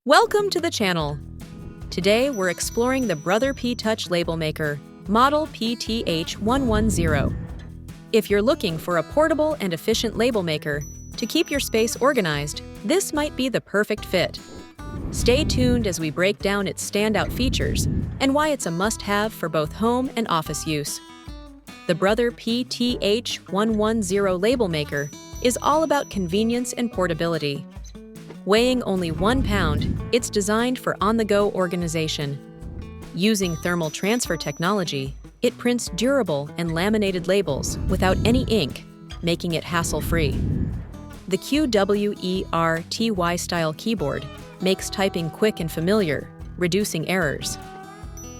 Welcome to the channel. Today we're exploring the Brother P-Touch label maker, model PTH110. If you're looking for a portable and efficient label maker to keep your space organized, this might be the perfect fit. Stay tuned as we break down its standout features and why it's a must-have for both home and office use. The Brother PTH110 label maker is all about convenience and portability. Weighing only 1 pound, it's designed for on-the-go organization. Using thermal transfer technology, it prints durable and laminated labels without any ink, making it hassle-free. The QWERTY style keyboard makes typing quick and familiar, reducing errors.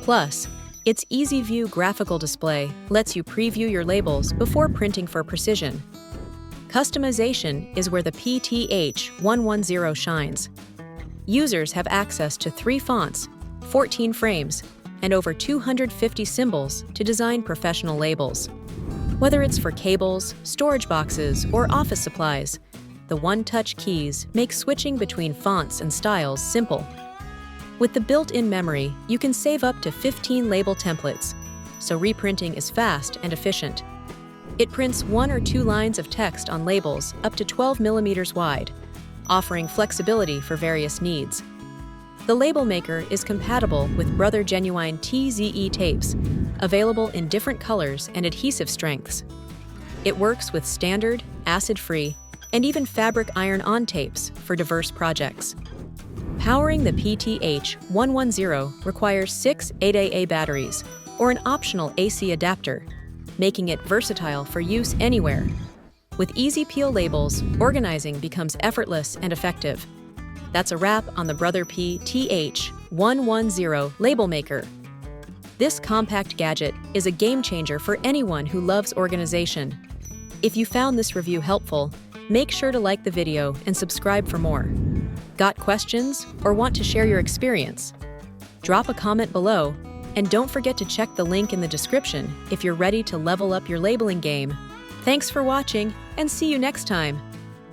Plus, its easy-view graphical display lets you preview your labels before printing for precision. Customization is where the PTH110 shines. Users have access to 3 fonts, 14 frames, and over 250 symbols to design professional labels. Whether it's for cables, storage boxes, or office supplies, the one-touch keys make switching between fonts and styles simple. With the built-in memory, you can save up to 15 label templates, so reprinting is fast and efficient. It prints 1 or 2 lines of text on labels up to 12 millimeters wide, offering flexibility for various needs. The label maker is compatible with Brother Genuine TZE tapes, available in different colors and adhesive strengths. It works with standard, acid-free, and even fabric iron-on tapes for diverse projects. Powering the PTH110 requires 6 8AA batteries or an optional AC adapter, making it versatile for use anywhere. With easy peel labels, organizing becomes effortless and effective. That's a wrap on the Brother PTH110 label maker. This compact gadget is a game-changer for anyone who loves organization. If you found this review helpful, make sure to like the video and subscribe for more. Got questions or want to share your experience? Drop a comment below, and don't forget to check the link in the description if you're ready to level up your labeling game. Thanks for watching, and see you next time.